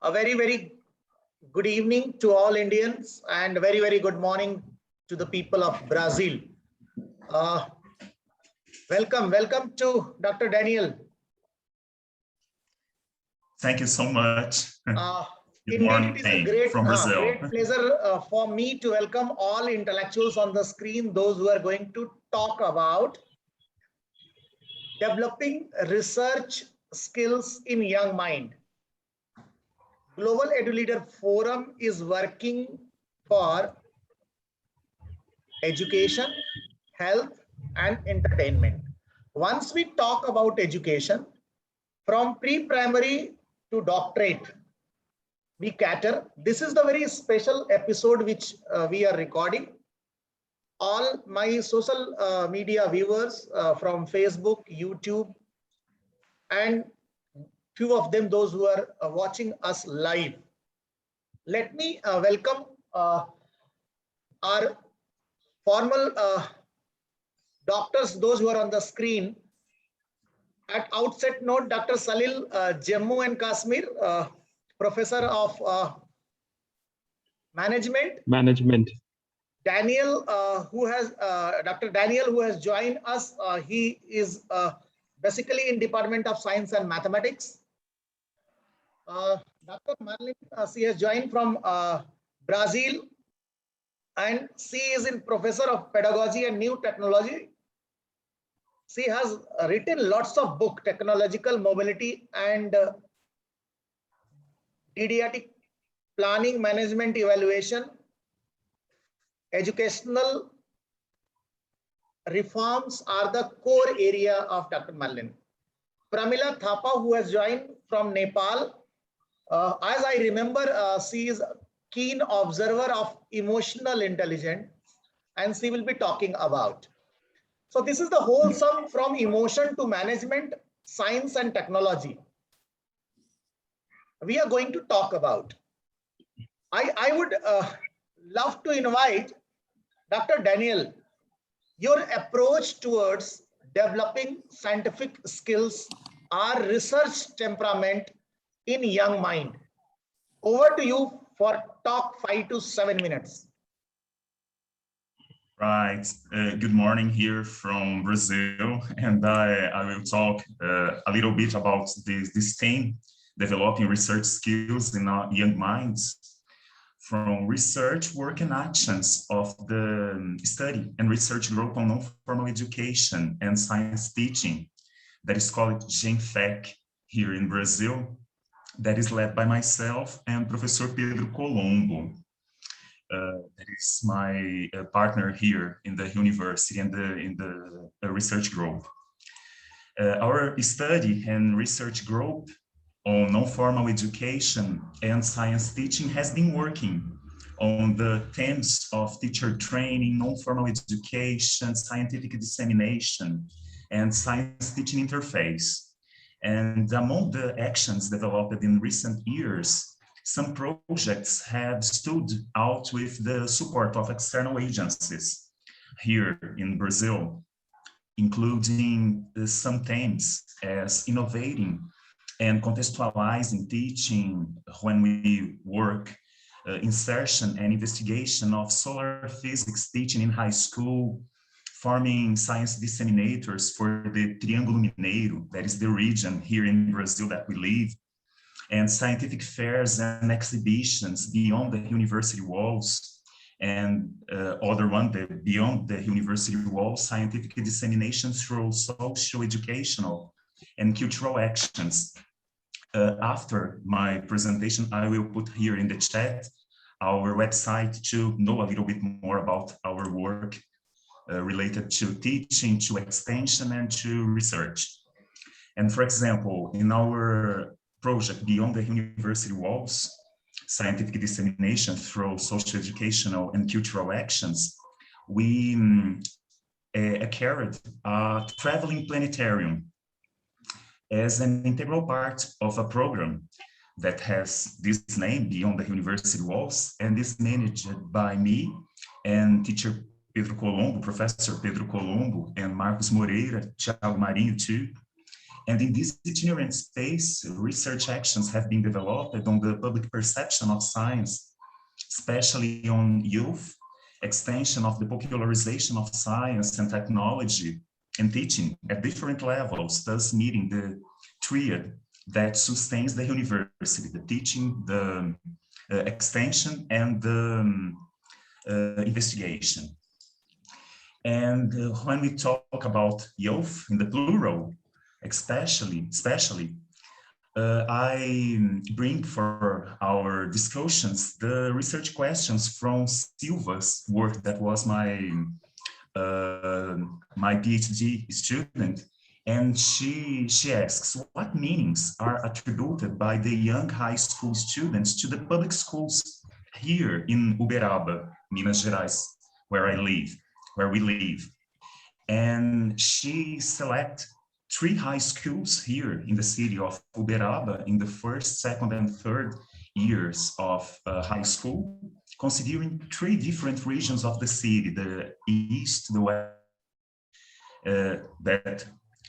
A very good evening to all Indians and very good morning to the people of Brazil. Welcome to Dr. Daniel. Thank you so much. Good Indeed, it is a great pleasure for me to welcome all intellectuals on the screen, those who are going to talk about developing research skills in young mind. Global Edu-Leader Forum is working for education, health, and entertainment. Once we talk about education, from pre-primary to doctorate, we cater. This is the very special episode which we are recording. All my social media viewers from Facebook, YouTube, and few of them, those who are watching us live. Let me welcome our formal doctors, those who are on the screen. At outset note, Dr. Salil, Jammu and Kashmir, Professor of Management. Daniel, Dr. Daniel, who has joined us, he is basically in Department of Science and Mathematics. Dr. Marlene, she has joined from Brazil, and she is in Professor of Pedagogy and New Technology. She has written lots of books, Technological Mobility and Didactic Planning, Management, Evaluation, Educational Reforms are the core area of Dr. Marlene. Pramila Thapa, who has joined from Nepal, as I remember, she is a keen observer of emotional intelligence, and she will be talking about. So this is the wholesome from emotion to management, science and technology we are going to talk about. I would love to invite Dr. Daniel, your approach towards developing scientific skills or research temperament in young mind. Over to you for talk 5 to 7 minutes. Right. Good morning here from Brazil, and I will talk a little bit about this theme, developing research skills in our young minds, from research, work, and actions of the study and research group on non-formal education and science teaching that is called GenFEC here in Brazil, that is led by myself and Professor Pedro Colombo. That is my partner here in the university and in the research group. Our study and research group on non-formal education and science teaching has been working on the themes of teacher training, non-formal education, scientific dissemination, and science teaching interface. And among the actions developed in recent years, some projects have stood out with the support of external agencies here in Brazil, including some themes as innovating and contextualizing teaching when we work, insertion and investigation of solar physics teaching in high school, forming science disseminators for the Triângulo Mineiro, that is the region here in Brazil that we live, and scientific fairs and exhibitions beyond the university walls, and other one, beyond the university walls, scientific dissemination through social, educational, and cultural actions. After my presentation, I will put here in the chat our website to know a little bit more about our work related to teaching, to extension, and to research. And for example, in our project Beyond the University Walls, scientific dissemination through social, educational, and cultural actions, we carried a traveling planetarium as an integral part of a program that has this name, Beyond the University Walls, and is managed by me and teacher Pedro Colombo, Professor Pedro Colombo, and Marcos Moreira, Thiago Marinho too. And in this itinerant space, research actions have been developed on the public perception of science, especially on youth, extension of the popularization of science and technology, and teaching at different levels, thus meeting the triad that sustains the university, the teaching, the extension, and the investigation. And when we talk about youth in the plural, especially, I bring for our discussions the research questions from Silva's work that was my PhD student, and she asks, what meanings are attributed by the young high school students to the public schools here in Uberaba, Minas Gerais, where we live. And she select 3 high schools here in the city of Uberaba in the first, second, and third years of high school, considering 3 different regions of the city, the east, the west, that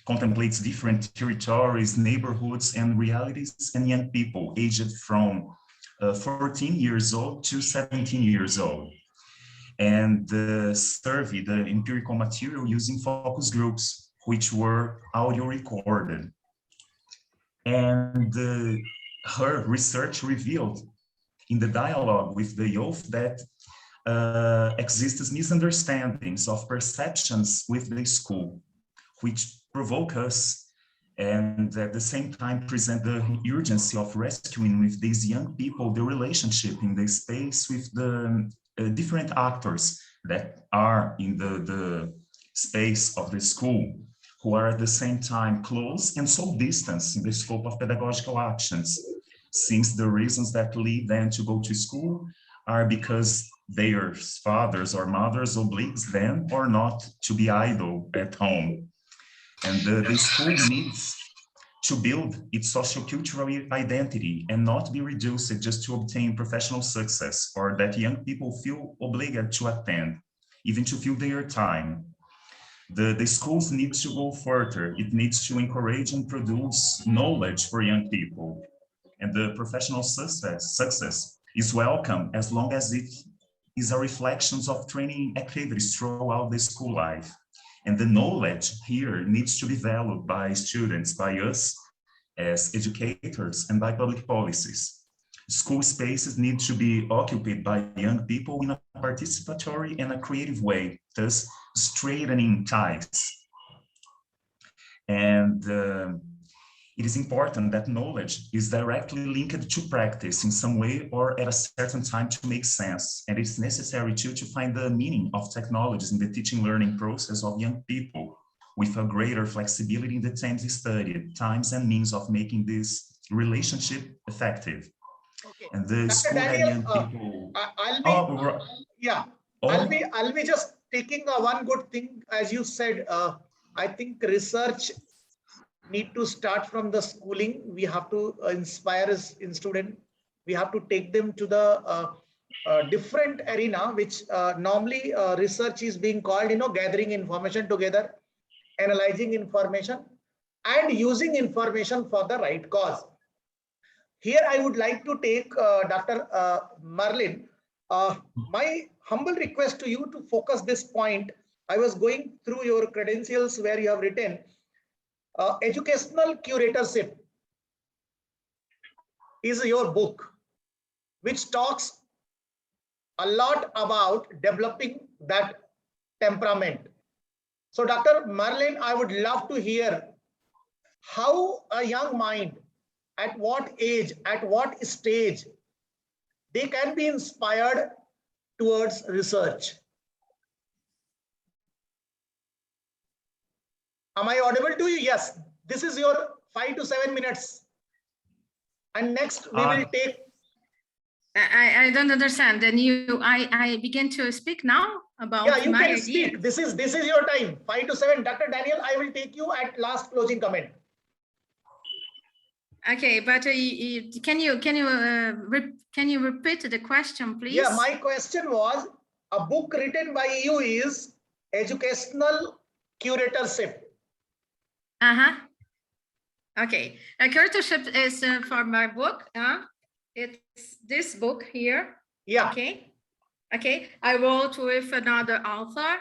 contemplates different territories, neighborhoods, and realities, and young people aged from 14 years old to 17 years old. And the survey, the empirical material using focus groups, which were audio recorded. And her research revealed in the dialogue with the youth that exists misunderstandings of perceptions with the school, which provoke us and at the same time present the urgency of rescuing with these young people the relationship in the space with the different actors that are in the space of the school, who are at the same time close and so distant in the scope of pedagogical actions, since the reasons that lead them to go to school are because their fathers or mothers obliges them or not to be idle at home. And the school needs to build its sociocultural identity and not be reduced just to obtain professional success, or that young people feel obliged to attend, even to fill their time. The schools need to go further. It needs to encourage and produce knowledge for young people. And the professional success is welcome as long as it is a reflection of training activities throughout the school life. And the knowledge here needs to be valued by students, by us as educators, and by public policies. School spaces need to be occupied by young people in a participatory and a creative way, thus straightening ties. And it is important that knowledge is directly linked to practice in some way or at a certain time to make sense. And it's necessary to find the meaning of technologies in the teaching learning process of young people with a greater flexibility in the times studied, times and means of making this relationship effective. Okay. And the Dr. school Daniel, and young people. I'll be just taking one good thing, as you said. I think research need to start from the schooling. We have to inspire in student. We have to take them to the different arena, which normally research is being called, gathering information together, analyzing information, and using information for the right cause. Here, I would like to take Dr. Marlin. My humble request to you to focus this point. I was going through your credentials where you have written educational curatorship is your book, which talks a lot about developing that temperament. So Dr. Marlin, I would love to hear how a young mind, at what age, at what stage, they can be inspired towards research. Am I audible to you? Yes. This is your 5 to 7 minutes. And next we will take. I don't understand. Then I begin to speak now about you my can idea. speak. This is your time. 5 to 7. Dr. Daniel, I will take you at last closing comment. Okay, but can you repeat the question, please? Yeah, my question was, a book written by you is educational curatorship. Okay, a curatorship is for my book. It's this book here. Yeah. Okay. Okay. I wrote with another author,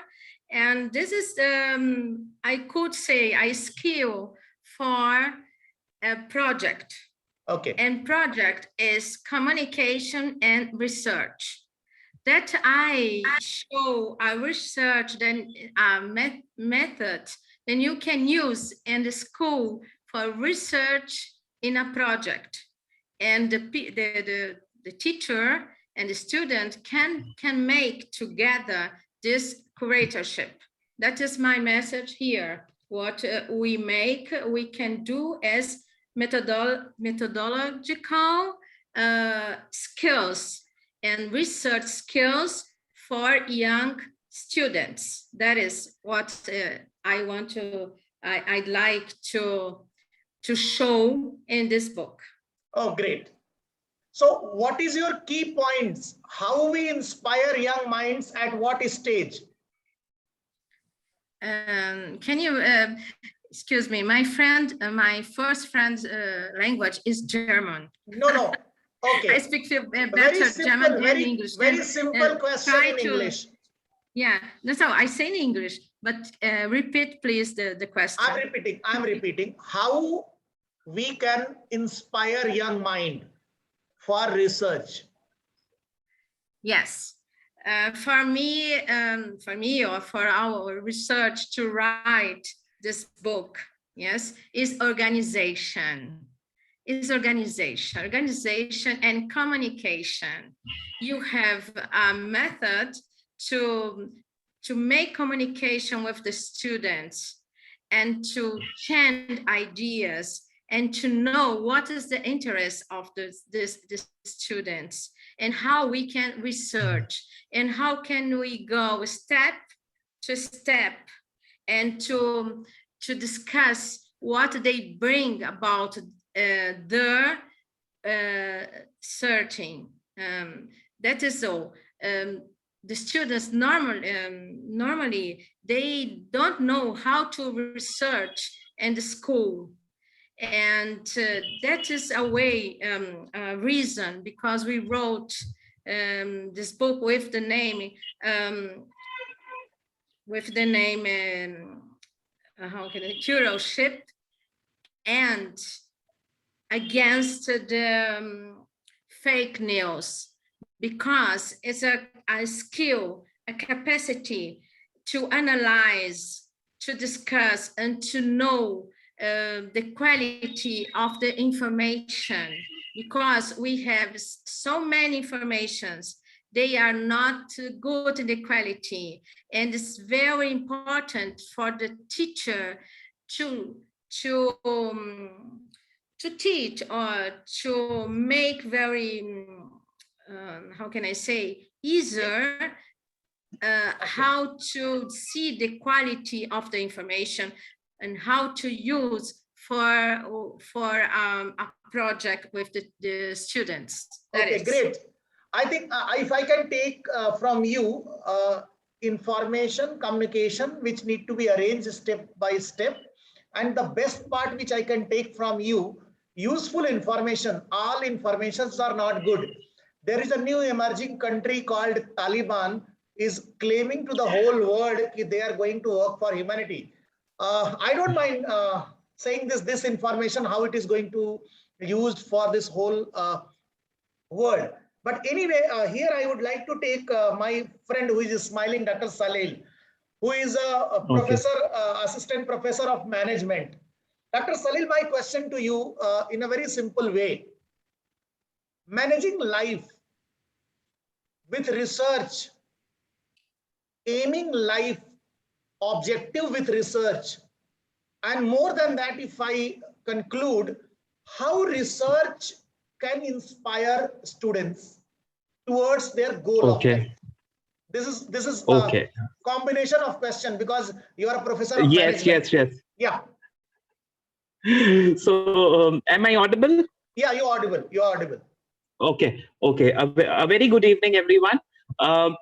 and this is I could say a skill for a project. Okay. And project is communication and research. That I show a research then method then you can use in the school for research in a project, and the teacher and the student can make together this curatorship. That is my message here. What we can do as methodological skills and research skills for young students. That is what I'd like to show in this book. Oh, great. So what is your key points? How we inspire young minds at what stage? Can you, excuse me, my first friend's language is German. No. Okay. I speak better German than English. Very simple question in English. Yeah, that's how I say in English, but repeat please the question. I'm repeating. How we can inspire young mind for research? Yes. For me or for our research to write this book, yes, is organization. Is organization and communication. You have a method to make communication with the students and to change ideas and to know what is the interest of the students and how we can research and how can we go step to step and to discuss what they bring about their searching. That is all. The students normally they don't know how to research in the school, and that is a way a reason because we wrote this book with the name how can I curatorship and against the fake news, because it's a skill, a capacity to analyze, to discuss, and to know the quality of the information, because we have so many informations. They are not good in the quality, and it's very important for the teacher to teach or to make very how can I say easier how to see the quality of the information and how to use for a project with the students. Okay, great. I think if I can take from you information, communication, which need to be arranged step by step, and the best part which I can take from you, useful information. All informations are not good. There is a new emerging country called Taliban is claiming to the whole world that they are going to work for humanity. I don't mind saying this information, how it is going to be used for this whole world. But anyway, here I would like to take my friend who is smiling, Dr. Salil, who is a professor, assistant professor of management. Dr. Salil, my question to you in a very simple way. Managing life with research, aiming life objective with research, and more than that, if I conclude, how research can inspire students towards their goal of life. This is a combination of question because you are a professor of management. Yes. Yeah. So am I audible? Yeah, you're audible. Okay. A very good evening, everyone. I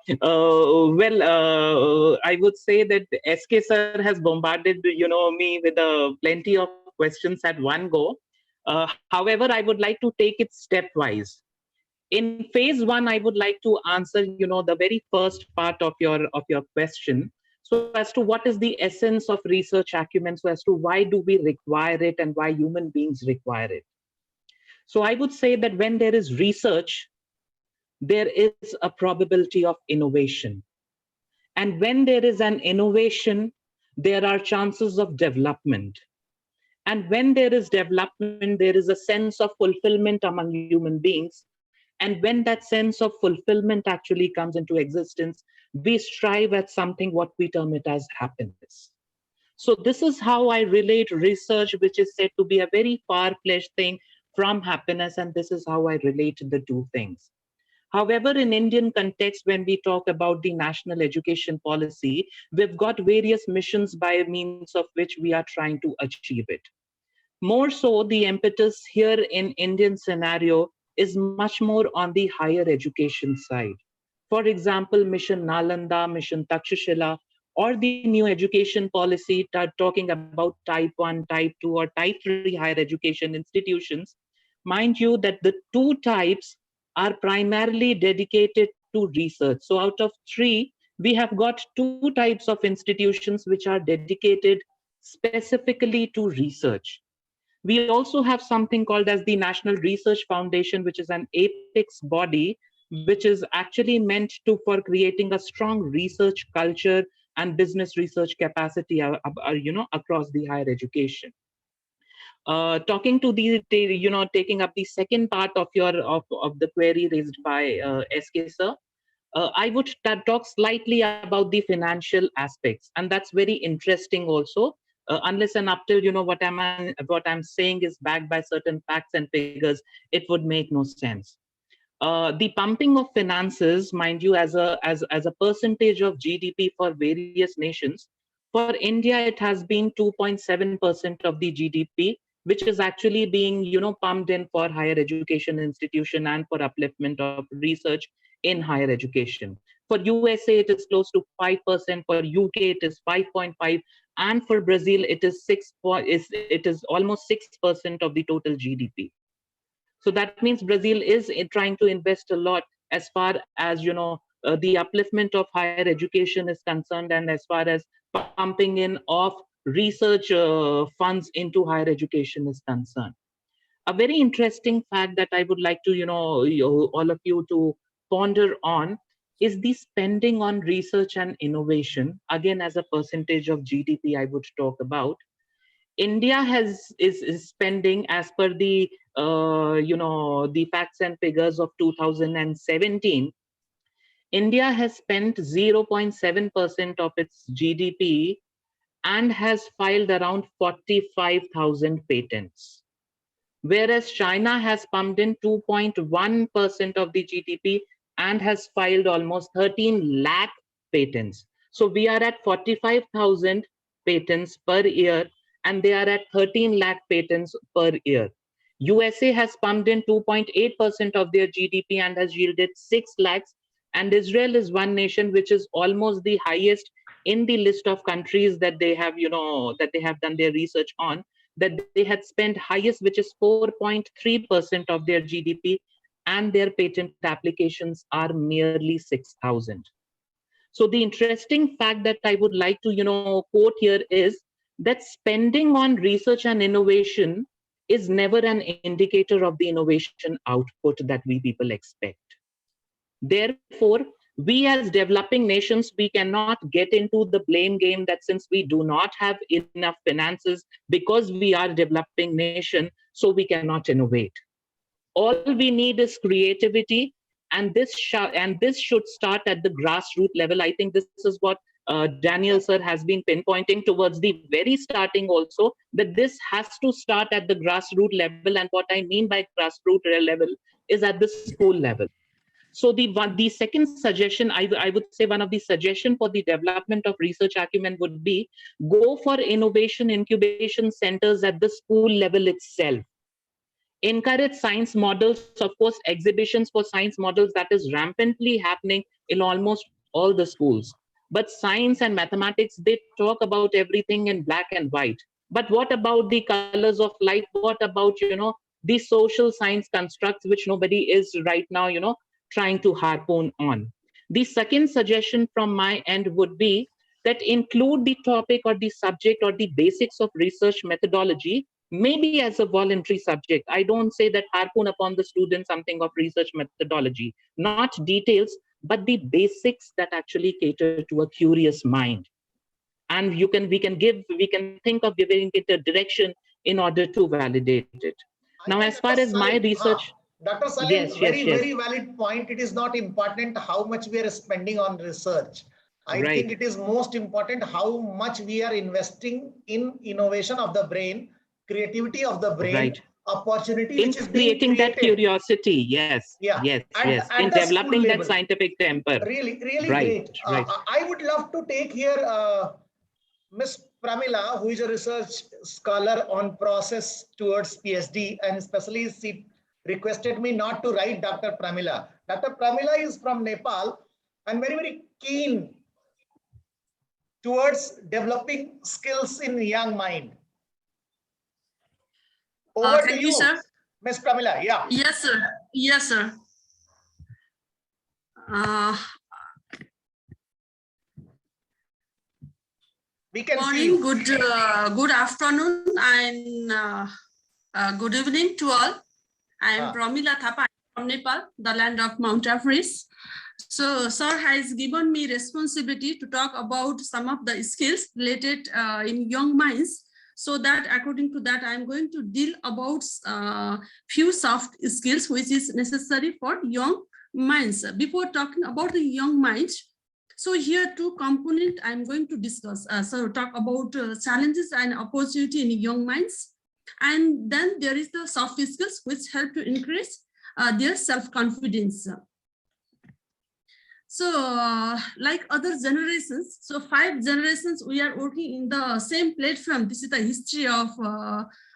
would say that SK sir has bombarded me with plenty of questions at one go. However, I would like to take it stepwise. In phase one, I would like to answer, the very first part of your question. So as to what is the essence of research acumen, so as to why do we require it and why human beings require it. So I would say that when there is research, there is a probability of innovation. And when there is an innovation, there are chances of development. And when there is development, there is a sense of fulfillment among human beings. And when that sense of fulfillment actually comes into existence, we strive at something what we term it as happiness. So this is how I relate research, which is said to be a very far-fetched thing, from happiness, and this is how I relate the two things. However, in Indian context, when we talk about the national education policy, we've got various missions by means of which we are trying to achieve it. More so, the impetus here in Indian scenario is much more on the higher education side. For example, Mission Nalanda, Mission Takshashila, or the new education policy talking about type 1, type 2, or type 3 higher education institutions. Mind you that the two types are primarily dedicated to research. So out of three, we have got two types of institutions which are dedicated specifically to research. We also have something called as the National Research Foundation, which is an apex body, which is actually meant to for creating a strong research culture and business research capacity, across the higher education. Talking to taking up the second part of the query raised by SK sir, I would talk slightly about the financial aspects, and that's very interesting also. Unless and up till what I'm saying is backed by certain facts and figures, it would make no sense. The pumping of finances, mind you, as a percentage of GDP for various nations, for India it has been 2.7% of the GDP, which is actually being pumped in for higher education institution and for upliftment of research in higher education. For USA it is close to 5%, for UK it is 5.5, and for Brazil it is almost 6% of the total GDP. So that means Brazil is trying to invest a lot as far as the upliftment of higher education is concerned, and as far as pumping in of research funds into higher education is concerned. A very interesting fact that I would like to all of you to ponder on is the spending on research and innovation. Again, as a percentage of GDP, I would talk about. India is spending, as per the the facts and figures of 2017. India has spent 0.7% of its GDP and has filed around 45,000 patents, whereas China has pumped in 2.1% of the GDP and has filed almost 13 lakh patents. So we are at 45,000 patents per year, and they are at 13 lakh patents per year. USA has pumped in 2.8% of their GDP and has yielded 6 lakhs. And Israel is one nation which is almost the highest in the list of countries that they have, that they have done their research on, that they had spent highest, which is 4.3% of their GDP, and their patent applications are merely 6,000. So the interesting fact that I would like to, quote here is that spending on research and innovation is never an indicator of the innovation output that we people expect. Therefore, we as developing nations, we cannot get into the blame game that since we do not have enough finances because we are a developing nation, so we cannot innovate. All we need is creativity, and this should start at the grassroots level. I think this is what Daniel sir has been pinpointing towards the very starting also, that this has to start at the grassroots level. And what I mean by grassroots level is at the school level. So the second suggestion, I would say one of the suggestion for the development of research acumen would be go for innovation incubation centers at the school level itself. Encourage science models, of course, exhibitions for science models, that is rampantly happening in almost all the schools. But science and mathematics, they talk about everything in black and white. But what about the colors of light? What about, the social science constructs, which nobody is right now, trying to harpoon on? The second suggestion from my end would be that include the topic or the subject or the basics of research methodology, maybe as a voluntary subject. I don't say that harpoon upon the student something of research methodology, not details, but the basics that actually cater to a curious mind. And we can think of giving it a direction in order to validate it. I Now, think as far as my research, Dr. Salim, yes, very, yes, yes, very valid point. It is not important how much we are spending on research. I think right, it is most important how much we are investing in innovation of the brain, creativity of the brain, right. opportunity In which is being creating that created. curiosity, yes, Yeah, yes, yes. In at the school developing that level. scientific temper, Really, really right, great. right. I would love to take here Miss Pramila, who is a research scholar on process towards PhD, and especially she requested me not to write Dr. Pramila. Dr. Pramila is from Nepal and very, very keen towards developing skills in young mind. Over to Thank you, you, sir. Miss Pramila. Yeah. Yes, sir. Yes, sir. We can see Morning, you. good afternoon, and good evening to all. I am Pramila Thapa from Nepal, the land of Mount Everest. So, sir has given me responsibility to talk about some of the skills related in young minds. So that according to that, I'm going to deal about few soft skills which is necessary for young minds. Before talking about the young minds, so here two components I'm going to discuss. So talk about challenges and opportunity in young minds. And then there is the soft skills which help to increase their self-confidence. So like other generations, so 5 generations, we are working in the same platform. This is the history of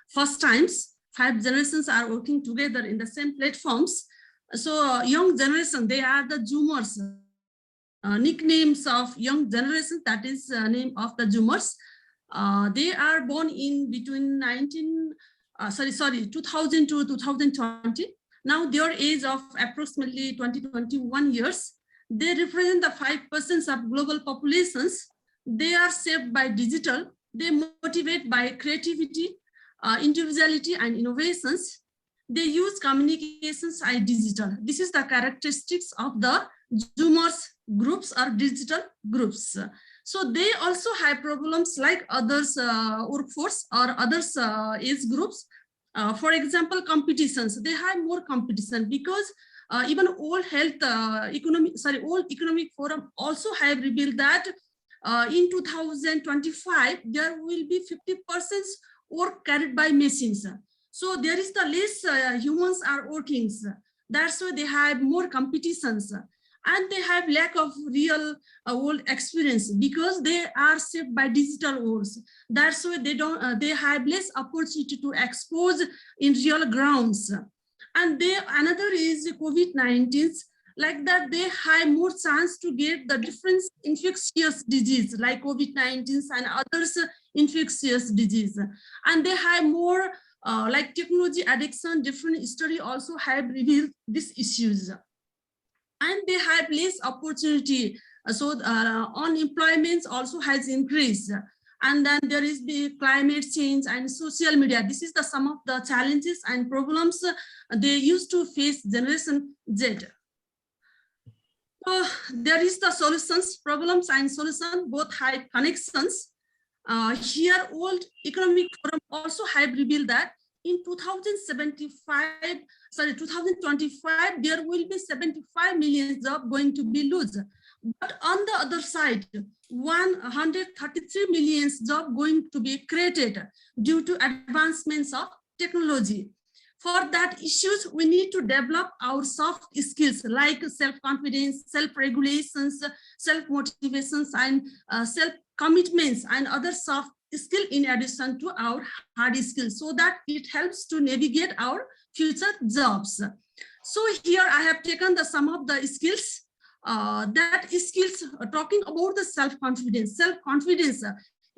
first times. 5 generations are working together in the same platforms. So young generation, they are the Zoomers. Nicknames of young generation, that is name of the Zoomers. They are born in between 2000 to 2020. Now their age of approximately 20-21 years. They represent the 5% of global populations. They are shaped by digital. They motivate by creativity, individuality, and innovations. They use communications and digital. This is the characteristics of the Zoomers groups or digital groups. So they also have problems like others workforce or others age groups. For example, competitions. They have more competition because even World Economic Forum also have revealed that in 2025 there will be 50% work carried by machines. So there is the less humans are working. That's why they have more competitions, and they have lack of real world experience because they are shaped by digital worlds. That's why they have less opportunity to expose in real grounds. And another is COVID-19, like that they have more chance to get the different infectious disease like COVID-19 and others infectious disease. And they have more like technology addiction. Different study also have revealed these issues. And they have less opportunity. So unemployment also has increased. And then there is the climate change and social media. This is the some of the challenges and problems they used to face Generation Z. So there is the solutions, problems and solutions, both have connections. Here, World Economic Forum also have revealed that in 2025, there will be 75 million jobs going to be lost. But on the other side, 133 million jobs going to be created due to advancements of technology. For that issues, we need to develop our soft skills like self-confidence, self-regulations, self-motivations, and self-commitments and other soft skill in addition to our hard skills, so that it helps to navigate our future jobs. So here I have taken some of the skills. Talking about the self-confidence. Self-confidence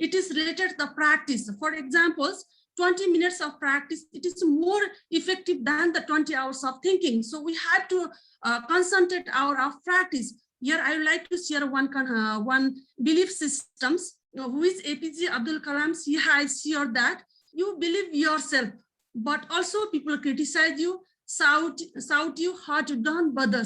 it is related to the practice. For example, 20 minutes of practice, it is more effective than the 20 hours of thinking. So we had to concentrate our practice. Here, I would like to share one belief systems, which APJ Abdul Kalam, he has shared that you believe yourself, but also people criticize you, shout you, hurt you, don't bother.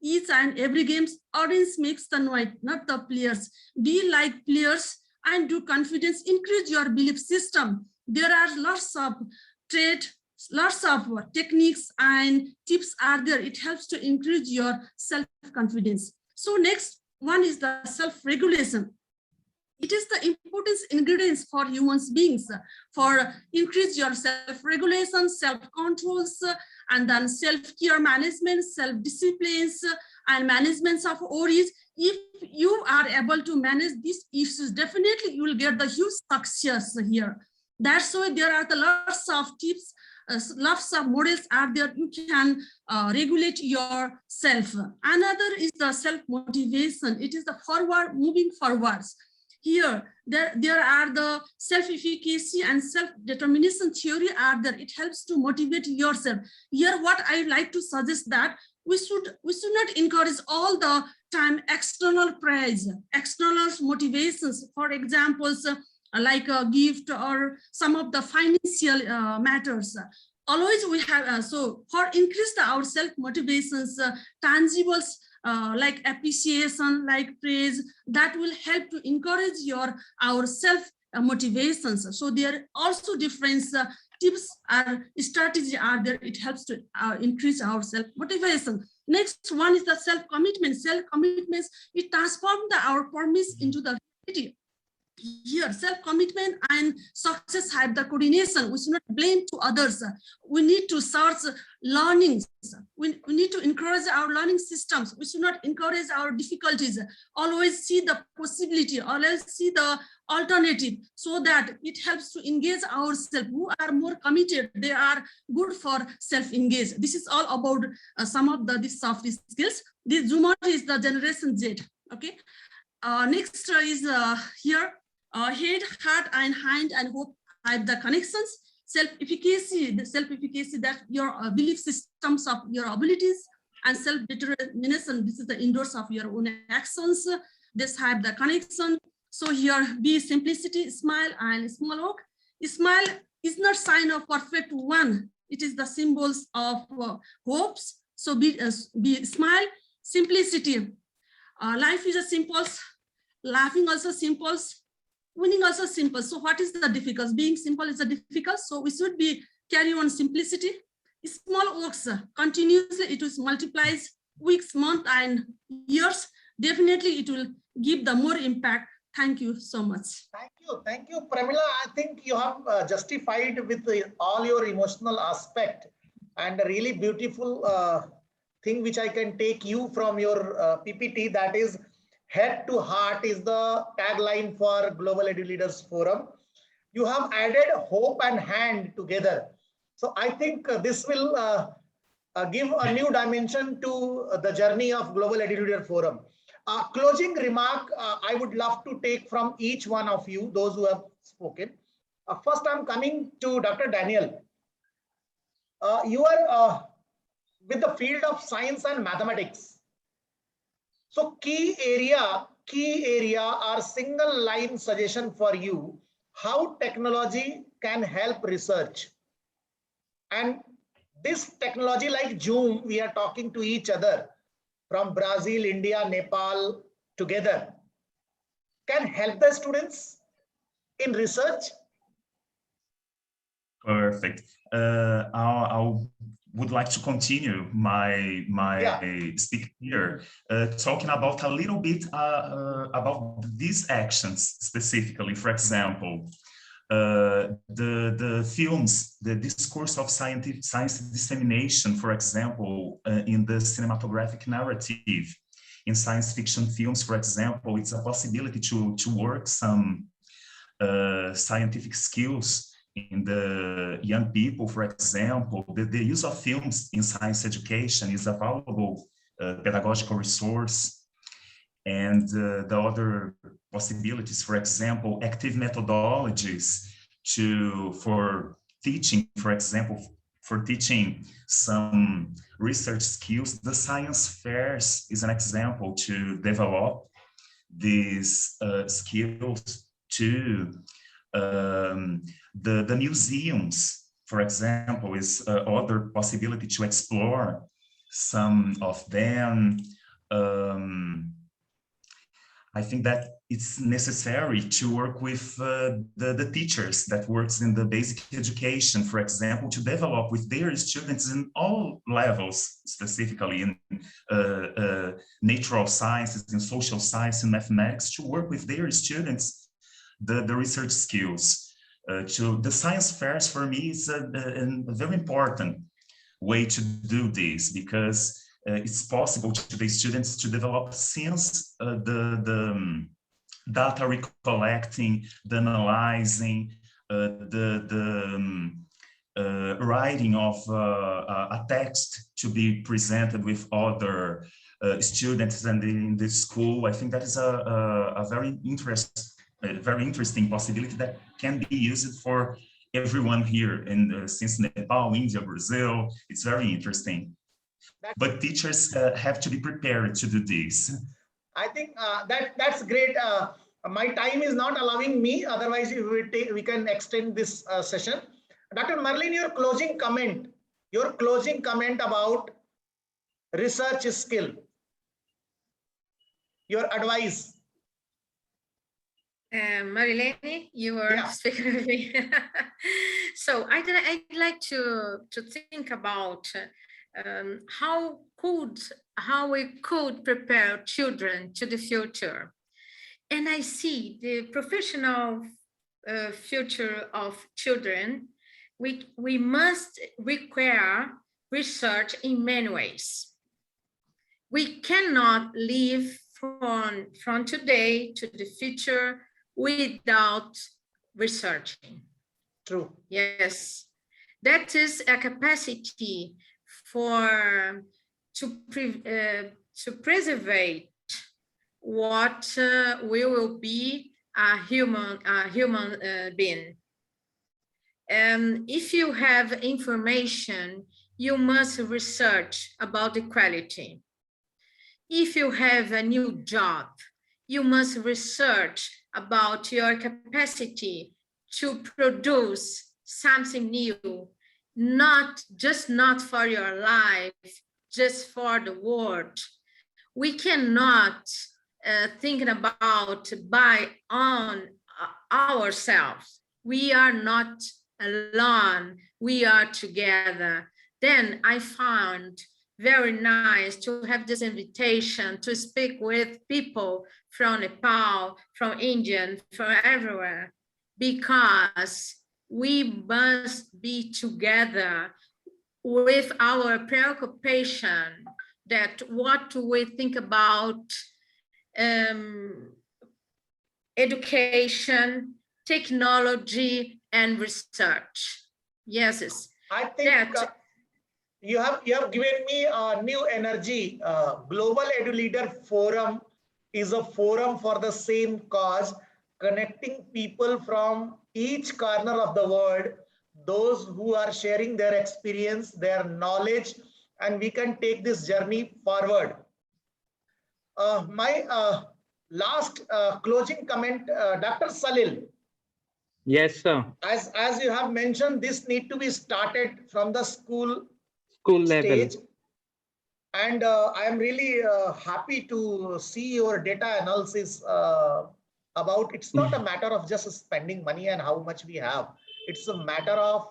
Each and every game's audience makes the noise, not the players. Be like players and do confidence, increase your belief system. There are lots of techniques and tips are there. It helps to increase your self-confidence. So next one is the self-regulation. It is the important ingredients for human beings for increase your self-regulation, self-controls, and then self-care management, self-disciplines, and management of worries. If you are able to manage these issues, definitely you will get the huge success here. That's why there are the lots of tips, lots of models are there. You can regulate yourself. Another is the self-motivation. It is the moving forwards. Here, there are the self-efficacy and self-determination theory are there. It helps to motivate yourself. Here, what I like to suggest that we should not encourage all the time external praise, external motivations. For example, like a gift or some of the financial matters. Always we have, so for increase our self-motivations, tangibles like appreciation, like praise, that will help to encourage our self-motivations. So there are also different tips and strategies are there. It helps to increase our self-motivation. Next one is the self-commitment. Self-commitments, it transforms our promise into the reality. Here, self-commitment and success have the coordination. We should not blame to others. We need to search learnings. We need to encourage our learning systems. We should not encourage our difficulties. Always see the possibility, always see the alternative, so that it helps to engage ourselves. Who are more committed, they are good for self-engage. This is all about some of these soft skills. This Zoomer is the Generation Z. Okay. Next is here. Head, heart, and hand and hope have the connections. Self-efficacy, the self-efficacy that your belief systems of your abilities, and self-determination. This is the indoors of your own actions. This have the connection. So here, be simplicity, smile, and small walk. Smile is not sign of perfect one. It is the symbols of hopes. So be smile, simplicity. Life is a simple. Laughing also simple. Winning also simple. So what is the difficult? Being simple is a difficult. So we should be carry on simplicity. Small works continuously, it will multiplies weeks, months, and years. Definitely it will give the more impact. Thank you so much. Thank you, Pramila. I think you have justified with all your emotional aspect and a really beautiful thing which I can take you from your PPT, that is head to heart is the tagline for Global Edu-Leaders Forum. You have added hope and hand together. So I think this will give a new dimension to the journey of Global Edu-Leader Forum. Closing remark, I would love to take from each one of you, those who have spoken. First, I'm coming to Dr. Daniel. You are with the field of science and mathematics. So key area or single line suggestion for you, how technology can help research. And this technology like Zoom, we are talking to each other from Brazil, India, Nepal together, can help the students in research. Perfect. I would like to continue my speak here, talking about a little bit about these actions specifically. For example, the films, the discourse of science dissemination, for example, in the cinematographic narrative, in science fiction films, for example, it's a possibility to work some scientific skills in the young people. For example, the use of films in science education is a valuable pedagogical resource. And the other possibilities, for example, active methodologies for teaching, for example, for teaching some research skills. The science fairs is an example to develop these skills to the museums, for example, is other possibility to explore some of them. I think that it's necessary to work with the teachers that works in the basic education, for example, to develop with their students in all levels, specifically in natural sciences, in social science and mathematics, to work with their students, the research skills. To the science fairs, for me, is a very important way to do this, because it's possible to the students to develop since the data recollecting, the analyzing, the writing of a text to be presented with other students and in the school. I think that is a very interesting possibility that can be used for everyone here, and since Nepal, India, Brazil, it's very interesting. But teachers have to be prepared to do this. I think that's great. My time is not allowing me. Otherwise, we can extend this session. Dr. Marlene, your closing comment about research skill, your advice. Marilene, you were speaking with me. So I'd like to think about how we could prepare children to the future. And I see the professional future of children. We must require research in many ways. We cannot live from today to the future without researching. True. Yes, that is a capacity to preserve what we will be a human being. If you have information, you must research about the quality. If you have a new job, you must research about your capacity to produce something new, not for your life, just for the world. We cannot think about by on ourselves. We are not alone, we are together. Then I found very nice to have this invitation to speak with people from Nepal, from India, from everywhere, because we must be together with our preoccupation that what we think about education, technology, and research. Yes, I think that you have given me a new energy. Global Edu-Leader Forum is a forum for the same cause, connecting people from each corner of the world, those who are sharing their experience, their knowledge, and we can take this journey forward. My last closing comment, Dr. Salil. Yes, sir. As you have mentioned, this need to be started from the school level. And I am really happy to see your data analysis about it's not a matter of just spending money and how much we have. It's a matter of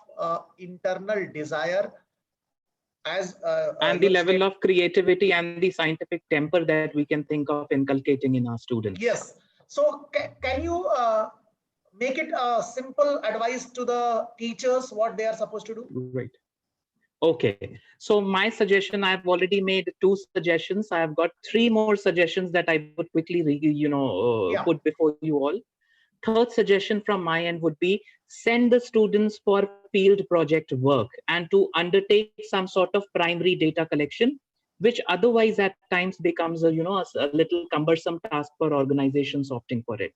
internal desire and the level of creativity and the scientific temper that we can think of inculcating in our students. Yes. So can you make it a simple advice to the teachers what they are supposed to do? Right. Okay. So my suggestion, I've already made 2 suggestions. I've got 3 more suggestions that I would quickly, put before you all. Third suggestion from my end would be send the students for field project work and to undertake some sort of primary data collection which otherwise at times becomes a little cumbersome task for organizations opting for it.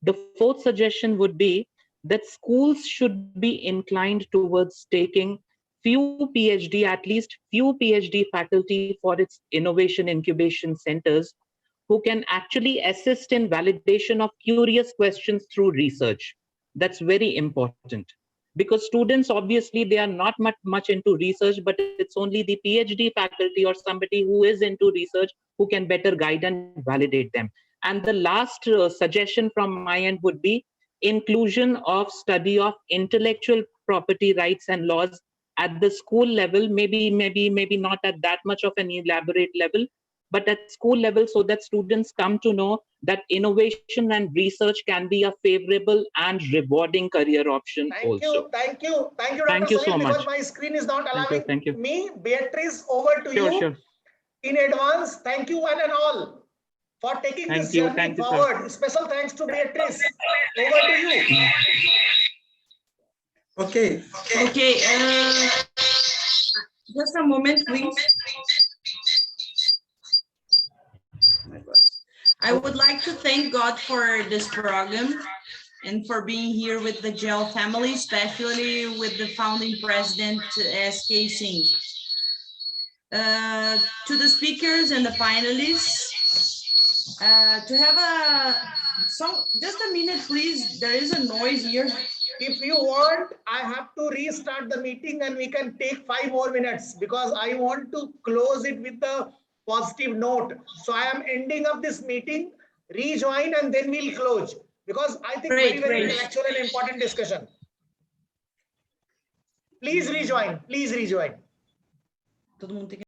The fourth suggestion would be that schools should be inclined towards taking at least few PhD faculty for its innovation incubation centers who can actually assist in validation of curious questions through research. That's very important, because students, obviously, they are not much into research, but it's only the PhD faculty or somebody who is into research who can better guide and validate them. And the last suggestion from my end would be inclusion of study of intellectual property rights and laws at the school level, maybe not at that much of an elaborate level, but at school level, so that students come to know that innovation and research can be a favorable and rewarding career option also. Thank you, Dr. Thank you Sunil, so because much. my screen is not allowing Thank you. me. Beatrice, over to you. Sure. In advance, thank you one and all for taking this journey forward. Special thanks to Beatrice. Over to you. Okay. Just a moment, please. I would like to thank God for this program and for being here with the GEL family, especially with the founding president, S.K. Singh. To the speakers and the finalists, to have just a minute, please. There is a noise here. If you want, I have to restart the meeting and we can take 5 more minutes, because I want to close it with the positive note. So I am ending up this meeting, rejoin, and then we'll close, because I think very intellectual and important discussion. Please rejoin.